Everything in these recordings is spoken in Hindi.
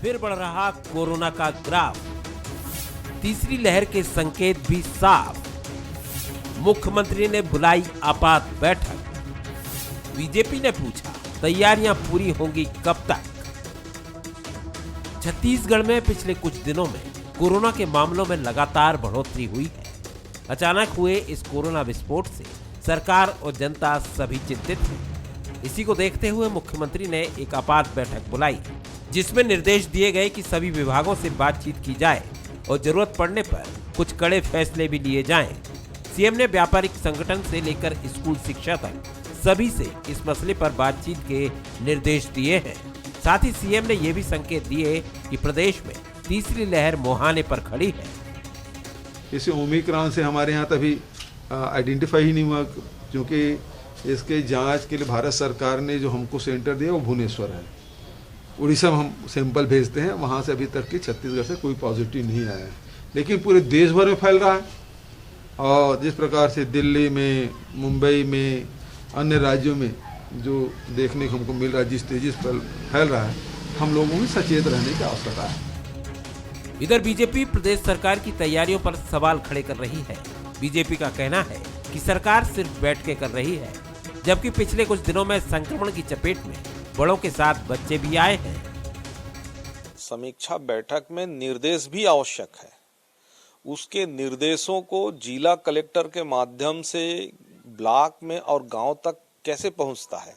फिर बढ़ रहा कोरोना का ग्राफ, तीसरी लहर के संकेत भी साफ। मुख्यमंत्री ने बुलाई आपात बैठक, बीजेपी ने पूछा तैयारियां पूरी होंगी कब तक। छत्तीसगढ़ में पिछले कुछ दिनों में कोरोना के मामलों में लगातार बढ़ोतरी हुई है। अचानक हुए इस कोरोना विस्फोट से सरकार और जनता सभी चिंतित हैं। इसी को देखते हुए मुख्यमंत्री ने एक आपात बैठक बुलाई, जिसमें निर्देश दिए गए कि सभी विभागों से बातचीत की जाए और जरूरत पड़ने पर कुछ कड़े फैसले भी लिए जाएं। सीएम ने व्यापारिक संगठन से लेकर स्कूल शिक्षा तक सभी से इस मसले पर बातचीत के निर्देश दिए हैं। साथ ही सीएम ने यह भी संकेत दिए कि प्रदेश में तीसरी लहर मुहाने पर खड़ी है। इसे ओमिक्रॉन से हमारे यहाँ तभी आइडेंटिफाई ही नहीं हुआ, क्योंकि इसके जांच के लिए भारत सरकार ने जो हमको सेंटर दिया वो भुवनेश्वर है। उड़ीसा में हम सैंपल भेजते हैं, वहाँ से अभी तक की छत्तीसगढ़ से कोई पॉजिटिव नहीं आया है, लेकिन पूरे देश भर में फैल रहा है। और जिस प्रकार से दिल्ली में, मुंबई में, अन्य राज्यों में जो देखने को हमको मिल रहा है, जिस तेजी से फैल रहा है, हम लोगों को सचेत रहने की आवश्यकता है। इधर बीजेपी प्रदेश सरकार की तैयारियों पर सवाल खड़े कर रही है। बीजेपी का कहना है कि सरकार सिर्फ बैठकें कर रही है, जबकि पिछले कुछ दिनों में संक्रमण की चपेट में बड़ों के साथ बच्चे भी आए हैं। समीक्षा बैठक में निर्देश भी आवश्यक है। उसके निर्देशों को जिला कलेक्टर के माध्यम से ब्लॉक में और गांव तक कैसे पहुंचता है,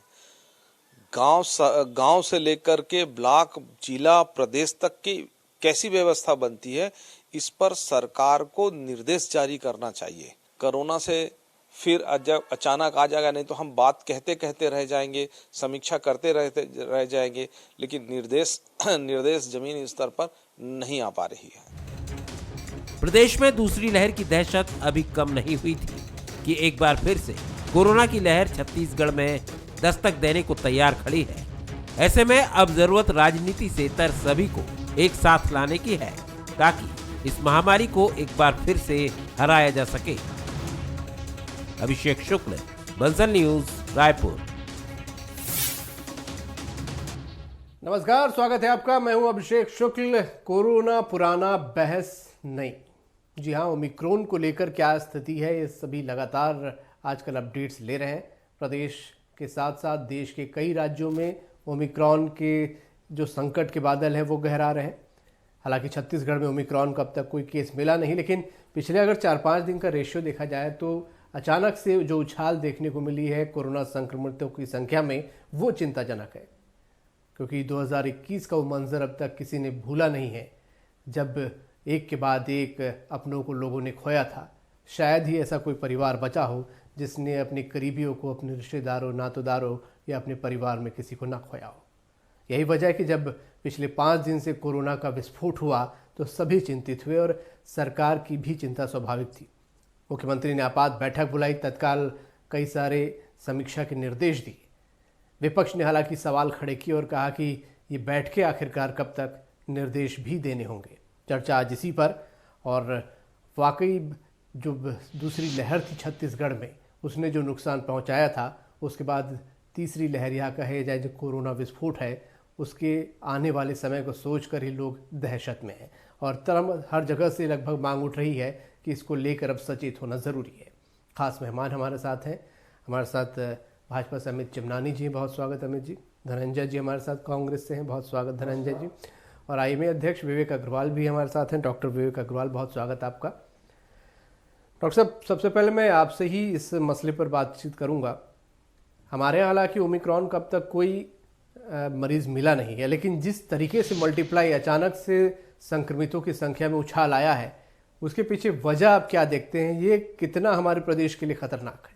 गांव से लेकर के ब्लॉक, जिला, प्रदेश तक की कैसी व्यवस्था बनती है, इस पर सरकार को निर्देश जारी करना चाहिए। कोरोना से फिर अचानक आ जाएगा, नहीं तो हम बात कहते कहते रह जाएंगे, समीक्षा करते रह जाएंगे, लेकिन निर्देश जमीनी स्तर पर नहीं आ पा रही है। प्रदेश में दूसरी लहर की दहशत अभी कम नहीं हुई थी कि एक बार फिर से कोरोना की लहर छत्तीसगढ़ में दस्तक देने को तैयार खड़ी है। ऐसे में अब जरूरत राजनीति से तर सभी को एक साथ लाने की है, ताकि इस महामारी को एक बार फिर से हराया जा सके। अभिषेक शुक्ल, बंसल न्यूज, रायपुर। नमस्कार, स्वागत है आपका। मैं हूं अभिषेक शुक्ल। कोरोना पुराना, बहस नहीं। जी हाँ, ओमिक्रॉन को लेकर क्या स्थिति है, ये सभी लगातार आजकल अपडेट्स ले रहे हैं। प्रदेश के साथ साथ देश के कई राज्यों में ओमिक्रॉन के जो संकट के बादल हैं वो गहरा रहे हैं। हालांकि छत्तीसगढ़ में ओमिक्रॉन का अब तक कोई केस मिला नहीं, लेकिन पिछले अगर 4-5 दिन का रेशियो देखा जाए तो अचानक से जो उछाल देखने को मिली है कोरोना संक्रमितों की संख्या में, वो चिंताजनक है। क्योंकि 2021 का वो मंजर अब तक किसी ने भूला नहीं है, जब एक के बाद एक अपनों को लोगों ने खोया था। शायद ही ऐसा कोई परिवार बचा हो जिसने अपने करीबियों को, अपने रिश्तेदारों, नातेदारों या अपने परिवार में किसी को ना खोया हो। यही वजह है कि जब पिछले 5 दिन से कोरोना का विस्फोट हुआ तो सभी चिंतित हुए और सरकार की भी चिंता स्वाभाविक थी। मुख्यमंत्री ने आपात बैठक बुलाई, तत्काल कई सारे समीक्षा के निर्देश दिए। विपक्ष ने हालांकि सवाल खड़े किए और कहा कि ये बैठकें आखिरकार कब तक, निर्देश भी देने होंगे। चर्चा आज इसी पर। और वाकई जो दूसरी लहर थी छत्तीसगढ़ में, उसने जो नुकसान पहुंचाया था, उसके बाद तीसरी लहर या कहे जाए जो कोरोना विस्फोट है, उसके आने वाले समय को सोचकर ही लोग दहशत में हैं। और हर जगह से लगभग मांग उठ रही है कि इसको लेकर अब सचेत होना ज़रूरी है। खास मेहमान हमारे साथ हैं। हमारे साथ भाजपा से अमित चिमनानी जी, बहुत स्वागत अमित जी। धनंजय जी हमारे साथ कांग्रेस से हैं, बहुत स्वागत धनंजय जी। और आईएमए अध्यक्ष विवेक अग्रवाल भी हमारे साथ हैं, डॉक्टर विवेक अग्रवाल, बहुत स्वागत आपका। डॉक्टर साहब, सबसे पहले मैं आपसे ही इस मसले पर बातचीत करूंगा। हमारे यहाँ हालांकि ओमिक्रॉन का अब तक कोई मरीज मिला नहीं है, लेकिन जिस तरीके से मल्टीप्लाई अचानक से संक्रमितों की संख्या में उछाल आया है, उसके पीछे वजह आप क्या देखते हैं? ये कितना हमारे प्रदेश के लिए खतरनाक है?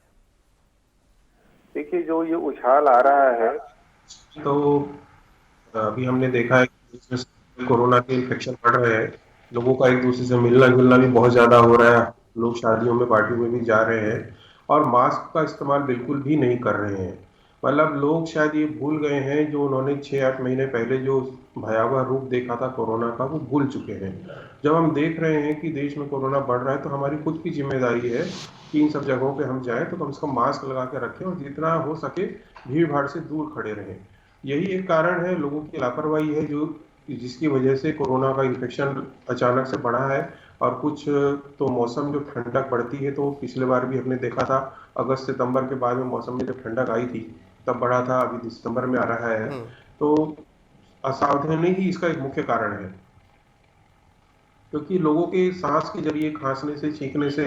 देखिए, जो ये उछाल आ रहा है, तो अभी हमने देखा है कि कोरोना के इन्फेक्शन बढ़ रहे हैं, लोगों का एक दूसरे से मिलना जुलना भी बहुत ज्यादा हो रहा है, लोग शादियों में, पार्टियों में भी जा रहे हैं और मास्क का इस्तेमाल बिल्कुल भी नहीं कर रहे हैं। मतलब लोग शायद ये भूल गए हैं, जो उन्होंने 6-8 महीने पहले जो भयावह रूप देखा था कोरोना का, वो भूल चुके हैं। जब हम देख रहे हैं कि देश में कोरोना बढ़ रहा है, तो हमारी खुद की जिम्मेदारी है कि इन सब जगहों पे हम जाएं तो कम से कम मास्क लगा के रखें और जितना हो सके भीड़ भाड़ से दूर खड़े रहें। यही एक कारण है, लोगों की लापरवाही है जो जिसकी वजह से कोरोना का इन्फेक्शन अचानक से बढ़ा है। और कुछ तो मौसम जो ठंडक बढ़ती है, तो पिछले बार भी हमने देखा था अगस्त सितंबर के बाद में मौसम में जब ठंडक आई थी तब बढ़ा था, अभी दिसंबर में आ रहा है। तो असावधानी ही इसका एक मुख्य कारण है, क्योंकि लोगों के सांस के जरिए खांसने से, छींकने से,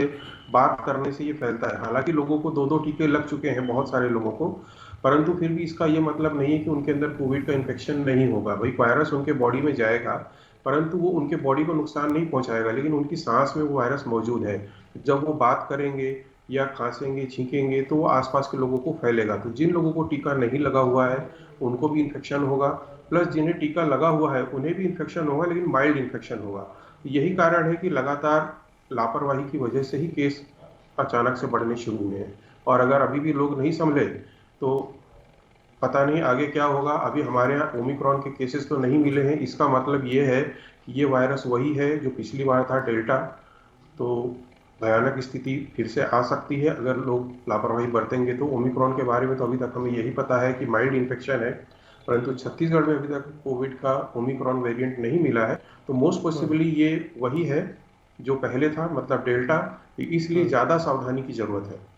बात करने से ये फैलता है। हालांकि लोगों को 2-2 टीके लग चुके हैं, बहुत सारे लोगों को, परंतु फिर भी इसका ये मतलब नहीं है कि उनके अंदर कोविड का इन्फेक्शन नहीं होगा। भाई वायरस उनके बॉडी में जाएगा, परंतु वो उनके बॉडी को नुकसान नहीं पहुंचाएगा, लेकिन उनकी सांस में वो वायरस मौजूद है। जब वो बात करेंगे या खांसेंगे, छींकेंगे, तो वो आसपास के लोगों को फैलेगा। तो जिन लोगों को टीका नहीं लगा हुआ है उनको भी इन्फेक्शन होगा, प्लस जिन्हें टीका लगा हुआ है उन्हें भी इन्फेक्शन होगा, लेकिन माइल्ड इन्फेक्शन होगा। यही कारण है कि लगातार लापरवाही की वजह से ही केस अचानक से बढ़ने शुरू हुए हैं। और अगर अभी भी लोग नहीं संभले तो पता नहीं आगे क्या होगा। अभी हमारे यहाँ ओमिक्रॉन के केसेस तो नहीं मिले हैं, इसका मतलब ये है कि ये वायरस वही है जो पिछली बार था, डेल्टा। तो भयानक स्थिति फिर से आ सकती है अगर लोग लापरवाही बरतेंगे तो। ओमिक्रॉन के बारे में तो अभी तक हमें यही पता है कि माइल्ड इन्फेक्शन है, परंतु छत्तीसगढ़ में अभी तक कोविड का ओमिक्रॉन वेरिएंट नहीं मिला है। तो मोस्ट पॉसिबली ये वही है जो पहले था, मतलब डेल्टा। इसलिए ज्यादा सावधानी की जरूरत है।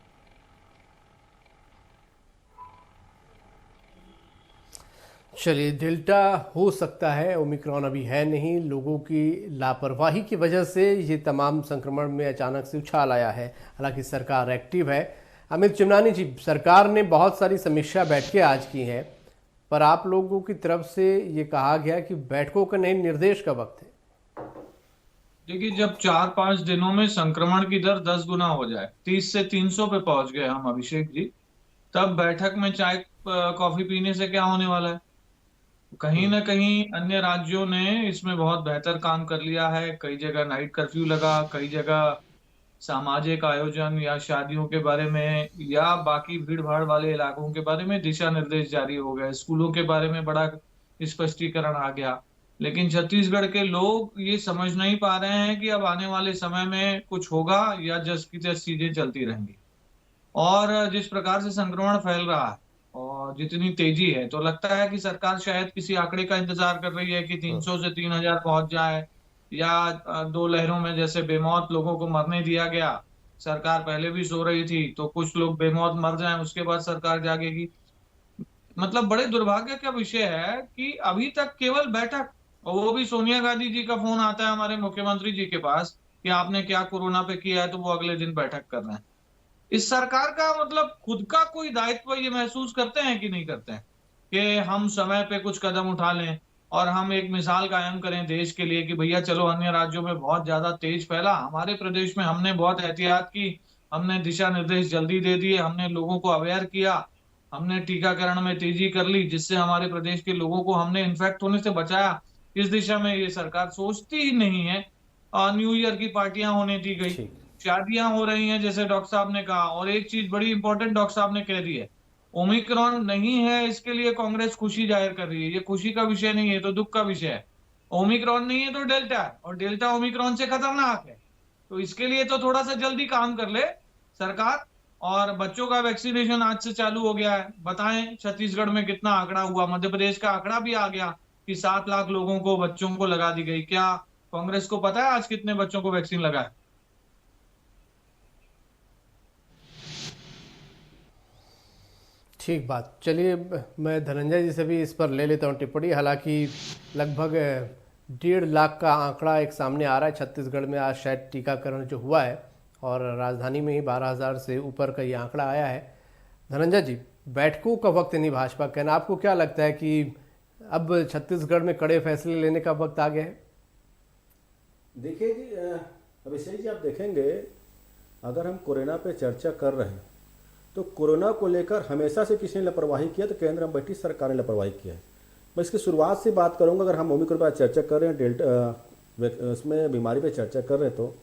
चलिए, डेल्टा हो सकता है, ओमिक्रॉन अभी है नहीं। लोगों की लापरवाही की वजह से ये तमाम संक्रमण में अचानक से उछाल आया है। हालांकि सरकार एक्टिव है। अमित चिमनानी जी, सरकार ने बहुत सारी समीक्षा बैठकें आज की हैं, पर आप लोगों की तरफ से ये कहा गया कि बैठकों का नहीं, निर्देश का वक्त है। देखिए, जब 4-5 दिनों में संक्रमण की दर 10 गुना हो जाए, 30 से 300 पे पहुंच गए हम अभिषेक जी, तब बैठक में चाय कॉफी पीने से क्या होने वाला है। कहीं ना कहीं अन्य राज्यों ने इसमें बहुत बेहतर काम कर लिया है। कई जगह नाइट कर्फ्यू लगा, कई जगह सामाजिक आयोजन या शादियों के बारे में या बाकी भीड़ भाड़ वाले इलाकों के बारे में दिशा निर्देश जारी हो गए। स्कूलों के बारे में बड़ा स्पष्टीकरण आ गया। लेकिन छत्तीसगढ़ के लोग ये समझ नहीं पा रहे हैं कि अब आने वाले समय में कुछ होगा या जस की तस चीजें चलती रहेंगी। और जिस प्रकार से संक्रमण फैल रहा है और जितनी तेजी है, तो लगता है कि सरकार शायद किसी आंकड़े का इंतजार कर रही है कि 300 से 3000 पहुंच जाए, या 2 लहरों में जैसे बेमौत लोगों को मरने दिया गया। सरकार पहले भी सो रही थी, तो कुछ लोग बेमौत मर जाएं, उसके बाद सरकार जागेगी। मतलब बड़े दुर्भाग्य का विषय है कि अभी तक केवल बैठक, और वो भी सोनिया गांधी जी का फोन आता है हमारे मुख्यमंत्री जी के पास कि आपने क्या कोरोना पे किया है, तो वो अगले दिन बैठक कर रहे हैं। इस सरकार का मतलब खुद का कोई दायित्व ये महसूस करते हैं कि नहीं करते हैं कि हम समय पे कुछ कदम उठा लें और हम एक मिसाल कायम करें देश के लिए कि भैया चलो, अन्य राज्यों में बहुत ज्यादा तेज फैला, हमारे प्रदेश में हमने बहुत एहतियात की, हमने दिशा निर्देश जल्दी दे दिए, हमने लोगों को अवेयर किया, हमने टीकाकरण में तेजी कर ली, जिससे हमारे प्रदेश के लोगों को हमने इन्फेक्ट होने से बचाया। इस दिशा में ये सरकार सोचती ही नहीं है। न्यू ईयर की पार्टियां होने दी गई, शादियां हो रही हैं जैसे डॉक्टर साहब ने कहा। और एक चीज बड़ी इंपॉर्टेंट डॉक्टर साहब ने कह दी है, ओमिक्रॉन नहीं है इसके लिए कांग्रेस खुशी जाहिर कर रही है। ये खुशी का विषय नहीं है, तो दुख का विषय है। ओमिक्रॉन नहीं है तो डेल्टा है, और डेल्टा ओमिक्रॉन से खतरनाक है। तो इसके लिए तो थोड़ा सा जल्दी काम कर ले सरकार। और बच्चों का वैक्सीनेशन आज से चालू हो गया है। बताएं छत्तीसगढ़ में कितना आंकड़ा हुआ, मध्य प्रदेश का आंकड़ा भी आ गया कि 7 लाख लोगों को, बच्चों को लगा दी गई। क्या कांग्रेस को पता है आज कितने बच्चों को वैक्सीन लगा है? ठीक बात। चलिए, मैं धनंजय जी से भी इस पर ले लेता हूँ टिप्पणी। हालांकि लगभग 1.5 लाख का आंकड़ा एक सामने आ रहा है छत्तीसगढ़ में आज शायद टीकाकरण जो हुआ है, और राजधानी में ही 12,000 से ऊपर का ये आंकड़ा आया है। धनंजय जी, बैठकों का वक्त नहीं भाजपा कहना, आपको क्या लगता है कि अब छत्तीसगढ़ में कड़े फैसले लेने का वक्त आ गया है? देखिए जी, अभिषेक जी, आप देखेंगे अगर हम कोरोना पे चर्चा कर रहे हैं तो कोरोना को लेकर हमेशा से किसी ने लापरवाही किया तो केंद्र में बैठी सरकार ने लापरवाही किया है। मैं इसकी शुरुआत से बात करूंगा। अगर हम ओमिक्रॉन पर चर्चा कर रहे हैं, डेल्टा उसमें बीमारी पे चर्चा कर रहे हैं, तो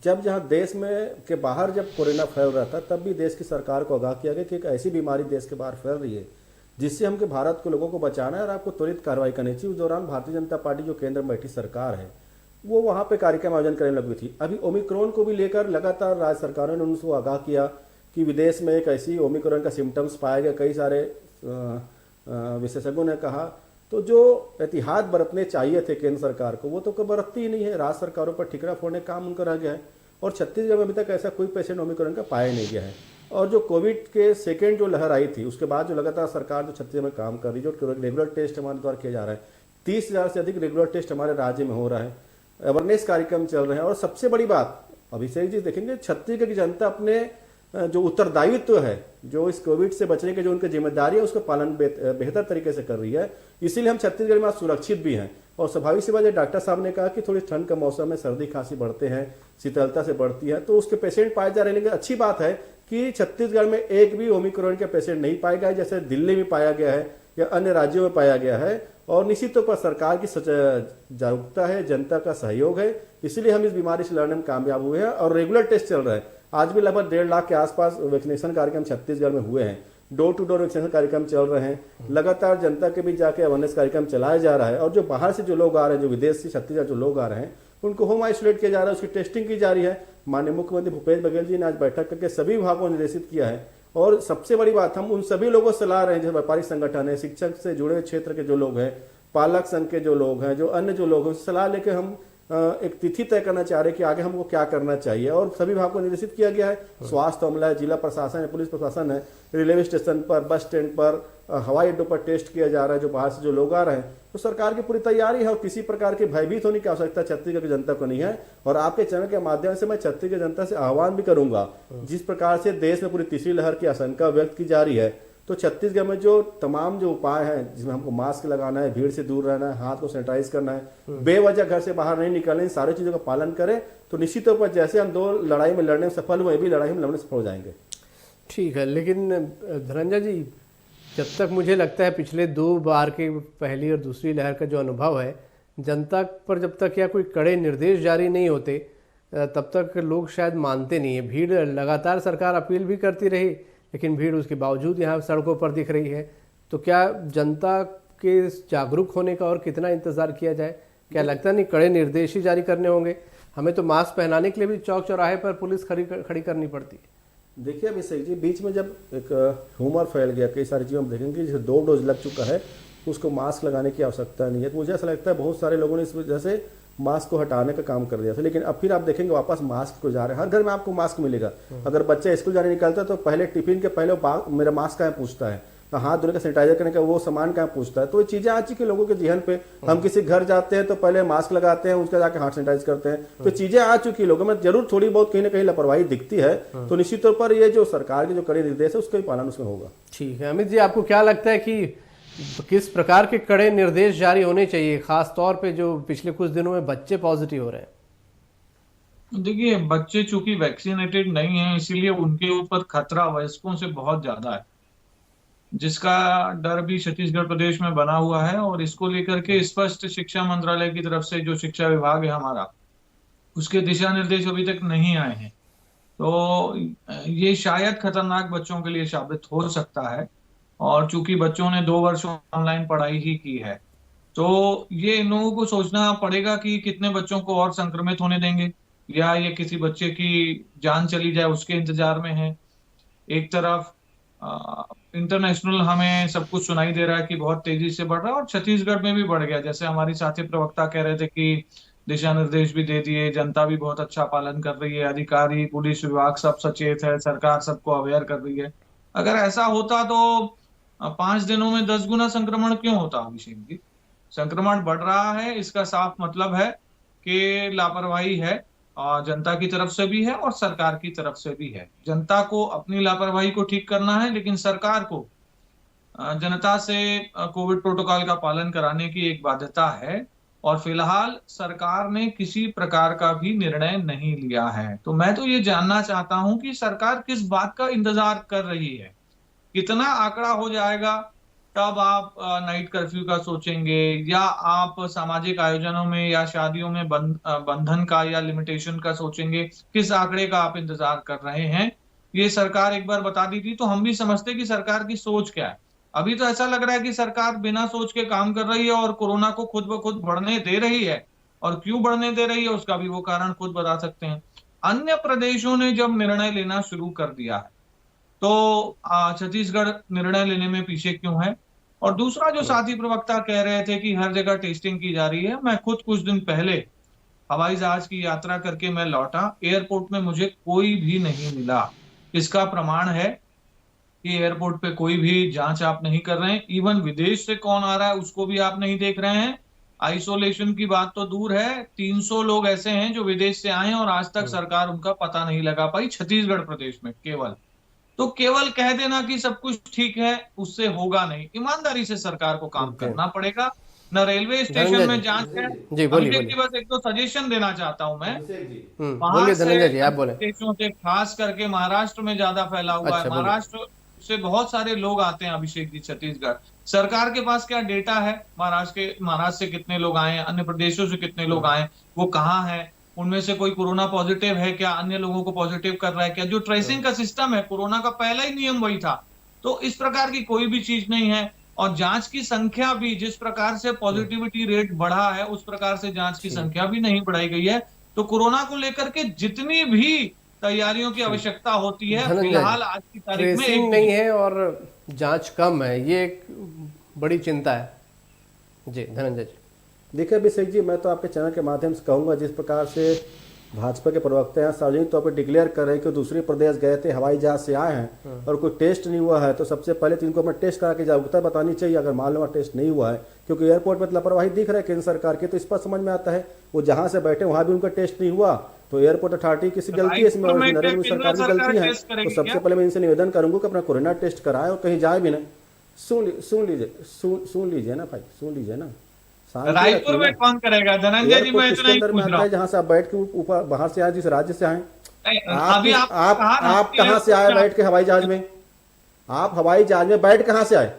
जब जहाँ देश में के बाहर जब कोरोना फैल रहा था तब भी देश की सरकार को आगाह किया गया कि एक ऐसी बीमारी देश के बाहर फैल रही है जिससे हमके भारत के लोगों को बचाना है और आपको त्वरित कार्रवाई करनी चाहिए। उस दौरान भारतीय जनता पार्टी जो केंद्र में बैठी सरकार है वो वहाँ पे कार्यक्रम आयोजन करने लगी थी। अभी ओमिक्रॉन को भी लेकर लगातार राज्य सरकारों ने उनको आगाह किया कि विदेश में एक ऐसी ओमिक्रॉन का सिम्टम्स पाया गया। कई सारे विशेषज्ञों ने कहा तो जो एहतियात बरतने चाहिए थे केंद्र सरकार को वो तो कोई बरतती ही नहीं है। राज्य सरकारों पर ठिकरा फोड़ने का काम उनका रह गया है और छत्तीसगढ़ में अभी तक ऐसा कोई पेशेंट ओमिक्रॉन का पाया नहीं गया है। और जो कोविड के सेकेंड जो लहर आई थी उसके बाद जो लगातार सरकार जो छत्तीसगढ़ में काम कर रही है, जो रेगुलर टेस्ट हमारे द्वारा किया जा रहा है, 30,000 से अधिक रेगुलर टेस्ट हमारे राज्य में हो रहा है, अवेयरनेस कार्यक्रम चल रहे हैं। और सबसे बड़ी बात अभिषेक जी देखेंगे, छत्तीसगढ़ की जनता अपने जो उत्तरदायित्व है, जो इस कोविड से बचने के जो उनकी जिम्मेदारी है उसका पालन बेहतर तरीके से कर रही है। इसीलिए हम छत्तीसगढ़ में आज सुरक्षित भी हैं। और स्वाभाविक सी बात है, डॉक्टर साहब ने कहा कि थोड़ी ठंड का मौसम में सर्दी खांसी बढ़ते हैं, शीतलता से बढ़ती है, तो उसके पेशेंट पाए जा रहे हैं। लेकिन अच्छी बात है कि छत्तीसगढ़ में एक भी ओमिक्रॉन के पेशेंट नहीं पाए गए जैसे दिल्ली में पाया गया है या अन्य राज्यों में पाया गया है। और निश्चित तौर पर सरकार की जागरूकता है, जनता का सहयोग है, इसीलिए हम इस बीमारी से लड़ने में कामयाब हुए हैं। और रेगुलर टेस्ट चल रहा है। आज भी लगभग 1.5 लाख के आसपास वैक्सीनेशन कार्यक्रम छत्तीसगढ़ में हुए हैं। डोर टू डोर वैक्सीनेशन कार्यक्रम चल रहे हैं। लगातार जनता के बीच जाके अवेयरनेस कार्यक्रम चलाया जा रहा है। और जो बाहर से जो लोग आ रहे हैं, जो विदेश से छत्तीसगढ़ जो लोग आ रहे हैं, उनको होम आइसोलेट किया जा रहा है, उसकी टेस्टिंग की जा रही है। माननीय मुख्यमंत्री भूपेश बघेल जी ने आज बैठक करके सभी विभागों को निर्देशित किया है। और सबसे बड़ी बात, हम उन सभी लोगों से सलाह रहे हैं जो व्यापारिक संगठन है, शिक्षक से जुड़े हुए क्षेत्र के जो लोग हैं, पालक संघ के जो लोग हैं, जो अन्य जो लोग हैं, सलाह लेकर हम एक तिथि तय करना चाह रहे हैं कि आगे हमको क्या करना चाहिए। और सभी विभाग को निर्देशित किया गया है। स्वास्थ्य अमला है, जिला प्रशासन है, पुलिस प्रशासन है, रेलवे स्टेशन पर, बस स्टैंड पर, हवाई अड्डों पर टेस्ट किया जा रहा है जो बाहर से जो लोग आ रहे हैं। तो सरकार की पूरी तैयारी है और किसी प्रकार के भयभीत होने की आवश्यकता छत्तीसगढ़ की जनता को नहीं है। और आपके चैनल के माध्यम से मैं छत्तीसगढ़ जनता से आह्वान भी करूंगा, जिस प्रकार से देश में पूरी तीसरी लहर की आशंका व्यक्त की जा रही है, तो छत्तीसगढ़ में जो तमाम जो उपाय हैं, जिसमें हमको मास्क लगाना है, भीड़ से दूर रहना है, हाथ को सैनिटाइज करना है, बेवजह घर से बाहर नहीं निकलना, इन सारी चीजों का पालन करें, तो निश्चित तौर पर जैसे हम 2 लड़ाई में लड़ने में सफल हुए, भी लड़ाई में लड़ने सफल हो जाएंगे। ठीक है, लेकिन धनंजय जी, जब तक मुझे लगता है पिछले 2 बार के पहली और दूसरी लहर का जो अनुभव है, जनता पर जब तक या कोई कड़े निर्देश जारी नहीं होते तब तक लोग शायद मानते नहीं है। भीड़ लगातार सरकार अपील भी करती रही, लेकिन भीड़ उसके बावजूद यहाँ सड़कों पर दिख रही है। तो क्या जनता के जागरूक होने का और कितना इंतजार किया जाए? क्या लगता नहीं कड़े निर्देश ही जारी करने होंगे? हमें तो मास्क पहनाने के लिए भी चौक चौराहे पर पुलिस खड़ी करनी पड़ती है। देखिए अभिषेक जी, बीच में जब एक ह्यूमर फैल गया, कई सारी चीज़ों में देखेंगे जैसे 2 डोज लग चुका है, उसको मास्क लगाने की आवश्यकता नहीं है। तो मुझे ऐसा लगता है बहुत सारे लोगों ने इस वजह से मास्क को हटाने का काम कर दिया था। लेकिन अब फिर आप देखेंगे वापस मास्क को जा रहे हैं। हर घर में आपको मास्क मिलेगा। अगर बच्चा स्कूल जाने निकलता है तो पहले टिफिन के पहले मेरा मास्क कहाँ पूछता है, तो हाथ धोने का सैनिटाइजर करने का वो सामान कहाँ पूछता है। तो ये चीजें आ चुकी लोगों के जहन पे। हम किसी घर जाते हैं तो पहले मास्क लगाते हैं, उसका जाके हाथ सैनिटाइज करते हैं। तो चीजें आ चुकी लोगों में, जरूर थोड़ी बहुत कहीं ना कहीं लापरवाही दिखती है। तो निश्चित तौर पर ये जो सरकार के जो कड़े निर्देश है उसका भी पालन उसमें होगा। ठीक है अमित जी, आपको क्या लगता है कि किस प्रकार के कड़े निर्देश जारी होने चाहिए, खास तौर पे जो पिछले कुछ दिनों में बच्चे पॉजिटिव हो रहे हैं? देखिए, बच्चे चूंकि वैक्सीनेटेड नहीं हैं, इसीलिए उनके ऊपर खतरा वयस्कों से बहुत ज्यादा है, जिसका डर भी छत्तीसगढ़ प्रदेश में बना हुआ है। और इसको लेकर के स्पष्ट शिक्षा मंत्रालय की तरफ से, जो शिक्षा विभाग है हमारा, उसके दिशा निर्देश अभी तक नहीं आए हैं। तो ये शायद खतरनाक बच्चों के लिए साबित हो सकता है। और चूंकि बच्चों ने 2 वर्ष ऑनलाइन पढ़ाई ही की है, तो ये इन लोगों को सोचना पड़ेगा कि कितने बच्चों को और संक्रमित होने देंगे, या ये किसी बच्चे की जान चली जाए उसके इंतजार में है। एक तरफ इंटरनेशनल हमें सब कुछ सुनाई दे रहा है कि बहुत तेजी से बढ़ रहा है, और छत्तीसगढ़ में भी बढ़ गया। जैसे हमारी साथी प्रवक्ता कह रहे थे कि दिशा निर्देश भी दे दिए, जनता भी बहुत अच्छा पालन कर रही है, अधिकारी, पुलिस विभाग सब सचेत है, सरकार सबको अवेयर कर रही है। अगर ऐसा होता तो 5 दिनों में 10 गुना संक्रमण क्यों होता अभिषेक जी? संक्रमण बढ़ रहा है, इसका साफ मतलब है कि लापरवाही है, और जनता की तरफ से भी है और सरकार की तरफ से भी है। जनता को अपनी लापरवाही को ठीक करना है, लेकिन सरकार को जनता से कोविड प्रोटोकॉल का पालन कराने की एक बाध्यता है। और फिलहाल सरकार ने किसी प्रकार का भी निर्णय नहीं लिया है। तो मैं तो ये जानना चाहता हूं कि सरकार किस बात का इंतजार कर रही है। कितना आंकड़ा हो जाएगा तब आप नाइट कर्फ्यू का सोचेंगे, या आप सामाजिक आयोजनों में या शादियों में बंधन का या लिमिटेशन का सोचेंगे? किस आंकड़े का आप इंतजार कर रहे हैं? ये सरकार एक बार बता दी थी तो हम भी समझते कि सरकार की सोच क्या है। अभी तो ऐसा लग रहा है कि सरकार बिना सोच के काम कर रही है और कोरोना को खुद ब खुद बढ़ने दे रही है। और क्यों बढ़ने दे रही है उसका भी वो कारण खुद बता सकते हैं। अन्य प्रदेशों ने जब निर्णय लेना शुरू कर दिया है, तो छत्तीसगढ़ निर्णय लेने में पीछे क्यों है? और दूसरा जो साथी प्रवक्ता कह रहे थे कि हर जगह टेस्टिंग की जा रही है, मैं खुद कुछ दिन पहले हवाई जहाज की यात्रा करके मैं लौटा, एयरपोर्ट में मुझे कोई भी नहीं मिला। इसका प्रमाण है कि एयरपोर्ट पे कोई भी जांच आप नहीं कर रहे हैं। इवन विदेश से कौन आ रहा है उसको भी आप नहीं देख रहे हैं। आइसोलेशन की बात तो दूर है, 300 लोग ऐसे हैं जो विदेश से आए हैं और आज तक सरकार उनका पता नहीं लगा पाई, छत्तीसगढ़ प्रदेश में केवल। तो केवल कह देना कि सब कुछ ठीक है, उससे होगा नहीं। ईमानदारी से सरकार को काम करना पड़ेगा। न रेलवे स्टेशन में जांच है। जी, बोलिए, अभिषेक जी, बस एक तो सजेशन देना चाहता हूं मैं। बोलिए धनंजय जी, आप बोले। देशों से खास करके महाराष्ट्र में ज्यादा फैला हुआ है। अच्छा, बोलिए। महाराष्ट्र से बहुत सारे लोग आते हैं अभिषेक जी छत्तीसगढ़। सरकार के पास क्या डेटा है महाराष्ट्र से कितने लोग आए हैं, अन्य प्रदेशों से कितने लोग आए, वो कहाँ है, उनमें से कोई कोरोना पॉजिटिव है क्या, अन्य लोगों को पॉजिटिव कर रहा है क्या? जो ट्रेसिंग का सिस्टम है, कोरोना का पहला ही नियम वही था। तो इस प्रकार की कोई भी चीज नहीं है। और जांच की संख्या भी, जिस प्रकार से पॉजिटिविटी रेट बढ़ा है उस प्रकार से जांच की संख्या भी नहीं बढ़ाई गई है। तो कोरोना को लेकर के जितनी भी तैयारियों की आवश्यकता होती है, फिलहाल आज की तारीख में ट्रेसिंग नहीं है और जांच कम है, ये एक बड़ी चिंता है। जी धनंजय जी। देखिए अभिषेक जी, मैं तो आपके चैनल के माध्यम से कहूँगा, जिस प्रकार से भाजपा के प्रवक्ता यहाँ सार्वजनिक तौर पर डिक्लेयर कर रहे हैं कि दूसरे प्रदेश गए थे, हवाई जहाज से आए हैं और कोई टेस्ट नहीं हुआ है, तो सबसे पहले तो इनको अपना टेस्ट करा के जागरूकता बतानी चाहिए। अगर मान लो टेस्ट नहीं हुआ है, क्योंकि एयरपोर्ट पर लापरवाही दिख रहा है केंद्र सरकार की, तो इस पर समझ में आता है वो जहाँ से बैठे वहाँ भी उनका टेस्ट नहीं हुआ, तो एयरपोर्ट अथॉरिटी की गलती है इसमें, नरेंद्र मोदी सरकार की गलती है। तो सबसे पहले मैं इनसे निवेदन करूंगा कि अपना कोरोना टेस्ट कराए और कहीं जाए भी ना। सुन लीजिए ना भाई, सुन लीजिए ना। रायपुर में कौन करेगा धनंजय जी? मैं इतना ही पूछ रहा हूं। जहाँ से आप बैठ के ऊपर बाहर से आए, जिस राज्य से आए, अभी आप कहाँ से आए बैठ के हवाई जहाज में? आप हवाई जहाज में बैठ कहाँ से आए?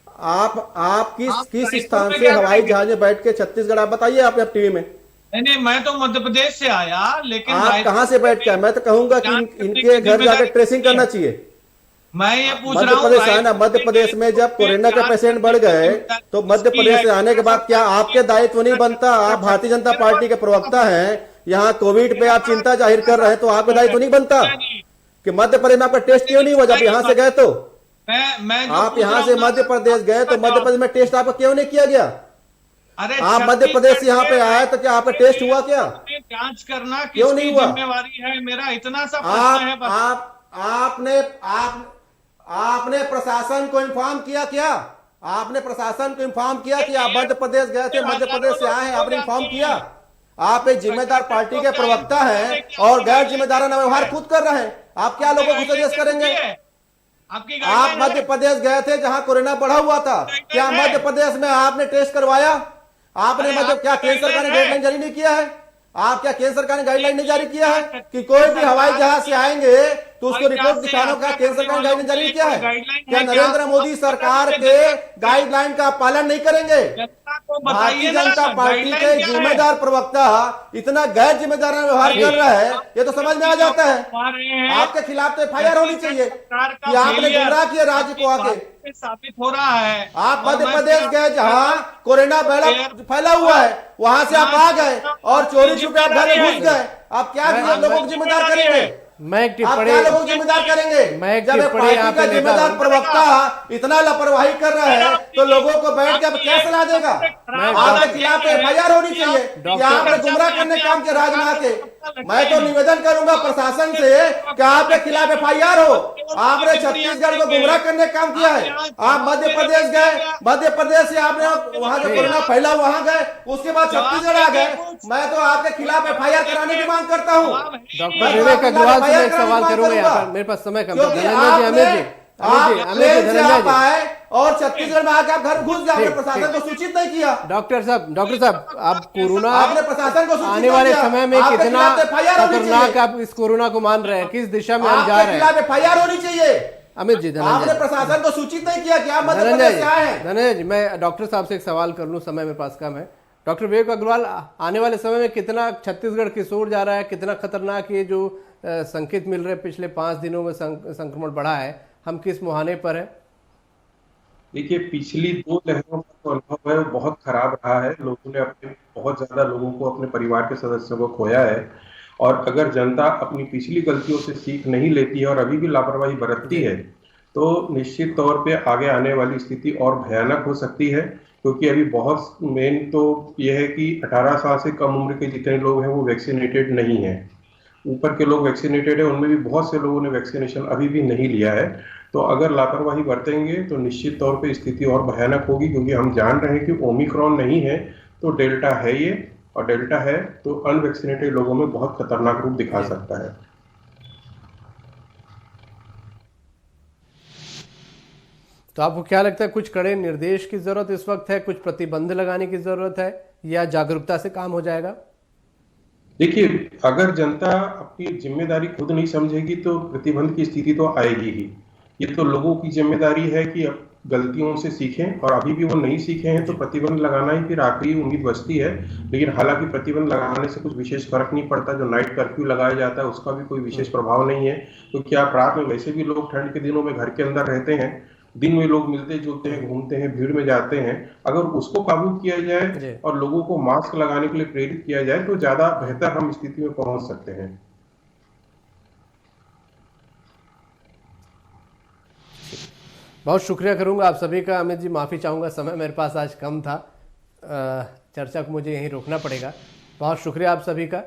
आप किस स्थान से हवाई जहाज में बैठ के छत्तीसगढ़, आप बताइए। आप टीवी में नहीं, मैं तो मध्य प्रदेश से आया, लेकिन आप कहाँ से बैठ के? मैं तो कहूंगा कि इनके घर जाकर ट्रेसिंग करना चाहिए। मैं ये पूछ मध्य रहा हूँ, प्रदेश आए ना, मध्य प्रदेश में जब कोरोना के पेशेंट बढ़ गए तो मध्य प्रदेश से आने के बाद क्या आपके दायित्व नहीं बनता? आप भारतीय जनता पार्टी के प्रवक्ता हैं, यहाँ कोविड पे आप चिंता जाहिर कर रहे हैं, तो आपका दायित्व नहीं बनता कि मध्य प्रदेश में आपका टेस्ट क्यों नहीं हुआ जब यहाँ से गए? तो आप यहाँ से मध्य प्रदेश गए तो मध्य प्रदेश में टेस्ट आपका क्यों नहीं किया गया? अरे आप मध्य प्रदेश से यहाँ पे आए तो क्या आपका टेस्ट हुआ क्या? जांच करना क्यों नहीं हुआ? जिम्मेवारी है, मेरा इतना सा प्रश्न है। आपने प्रशासन को इन्फॉर्म किया क्या? आपने प्रशासन को इन्फॉर्म किया कि आप मध्य प्रदेश गए थे, मध्य प्रदेश से आए हैं, आपने इन्फॉर्म किया? आप एक जिम्मेदार पार्टी के प्रवक्ता हैं और गैर जिम्मेदाराना व्यवहार खुद कर रहे हैं। आप क्या लोगों को सजेस्ट करेंगे? आप मध्य प्रदेश गए थे जहां कोरोना बढ़ा हुआ था, क्या मध्य प्रदेश में आपने टेस्ट करवाया? आपने क्या केंद्र सरकार ने गाइडलाइन जारी नहीं किया है? आप क्या केंद्र सरकार ने गाइडलाइन नहीं जारी किया है कि कोई भी हवाई जहाज से आएंगे तो उसको रिपोर्ट दिखाना का केंद्र सरकार ने गाइडलाइन जारी किया है? क्या नरेंद्र मोदी सरकार के गाइडलाइन का पालन नहीं करेंगे? भारतीय जनता पार्टी के जिम्मेदार प्रवक्ता इतना गैर जिम्मेदार व्यवहार कर रहा है, ये तो समझ में आ जाता है। आपके खिलाफ तो एफआईआर होनी चाहिए कि आपने गुमराह किया राज्य को आके। साबित हो रहा है। आप मध्य प्रदेश गए जहां कोरोना फैला हुआ है, वहां से आप आ गए और चोरी छुपे आप घर में घुस गए। आप क्या लोगों को जिम्मेदार करेंगे? मैं एक टिप्पणी, आप क्या लोगों को जिम्मेदार करेंगे? जब एक पार्टी का जिम्मेदार प्रवक्ता इतना लापरवाही कर रहा है तो लोगों को बैठ के क्या सलाह देगा? आपके खिलाफ एफआईआर होनी चाहिए कि आपने गुमराह करने काम किया राज्य में आके। मैं तो निवेदन करूंगा प्रशासन से कि आपके खिलाफ एफआईआर हो। आपने छत्तीसगढ़ को गुमराह करने काम किया है। आप मध्य प्रदेश गए, मध्य प्रदेश से आपने वहां जो कोरोना फैला वहां गए, उसके बाद छत्तीसगढ़ आ गए। मैं तो आपके खिलाफ एफआईआर कराने की मांग करता हूँ। डॉक्टर विवेक अग्रवाल से मैं एक सवाल करूंगा यहाँ पर, मेरे पास समय कम है। आप आए और छत्तीसगढ़ में आकर घर घुस गए, प्रशासन को सूचित नहीं किया। डॉक्टर साहब, आप कोरोना आपने प्रशासन को आने वाले समय में कितना खतरनाक आप इस कोरोना को मान रहे हैं, किस दिशा में हम जा रहे हैं? एफआईआर होनी चाहिए। अमित जी, आपने प्रशासन को सूचित नहीं किया कि आप मध्य प्रदेश से आए हैं। धनंजय जी, मैं डॉक्टर साहब से एक सवाल कर लूं, समय मेरे पास कम है। डॉक्टर विवेक अग्रवाल, आने वाले समय में कितना छत्तीसगढ़ किशोर जा रहा है, कितना खतरनाक ये जो संकेत मिल रहे पिछले 5 दिनों में संक्रमण बढ़ा है, हम किस मुहाने पर है? देखिए, पिछली 2 लहरों का जो अनुभव है वो बहुत खराब रहा है। लोगों ने बहुत ज्यादा लोगों को, अपने परिवार के सदस्यों को खोया है। और अगर जनता अपनी पिछली गलतियों से सीख नहीं लेती है और अभी भी लापरवाही बरतती है तो निश्चित तौर पे आगे आने वाली स्थिति और भयानक हो सकती है, क्योंकि अभी बहुत मेन तो यह है कि 18 साल से कम उम्र के जितने लोग हैं वो वैक्सीनेटेड नहीं हैं। ऊपर के लोग वैक्सीनेटेड है, उनमें भी बहुत से लोगों ने वैक्सीनेशन अभी भी नहीं लिया है। तो अगर लापरवाही बरतेंगे तो निश्चित तौर पे स्थिति और भयानक होगी, क्योंकि हम जान रहे हैं कि ओमिक्रॉन नहीं है तो डेल्टा है ये, और डेल्टा है तो अनवैक्सीनेटेड लोगों में बहुत खतरनाक रूप दिखा सकता है। तो आपको क्या लगता है, कुछ कड़े निर्देश की जरूरत इस वक्त है, कुछ प्रतिबंध लगाने की जरूरत है, या जागरूकता से काम हो जाएगा? देखिए, अगर जनता अपनी जिम्मेदारी खुद नहीं समझेगी तो प्रतिबंध की स्थिति तो आएगी ही। ये तो लोगों की जिम्मेदारी है कि अब गलतियों से सीखें, और अभी भी वो नहीं सीखे हैं तो प्रतिबंध लगाना ही फिर आखिरी उम्मीद बचती है। लेकिन हालांकि प्रतिबंध लगाने से कुछ विशेष फर्क नहीं पड़ता। जो नाइट कर्फ्यू लगाया जाता है उसका भी कोई विशेष प्रभाव नहीं है, क्योंकि आप रात में वैसे भी लोग ठंड के दिनों में घर के अंदर रहते हैं, दिन में लोग मिलते जुलते हैं, घूमते हैं, भीड़ में जाते हैं। अगर उसको काबू किया जाए और लोगों को मास्क लगाने के लिए प्रेरित किया जाए तो ज्यादा बेहतर हम स्थिति में पहुंच सकते हैं। बहुत शुक्रिया करूंगा आप सभी का। अमित जी, माफ़ी चाहूँगा, समय मेरे पास आज कम था, चर्चा को मुझे यहीं रोकना पड़ेगा। बहुत शुक्रिया आप सभी का।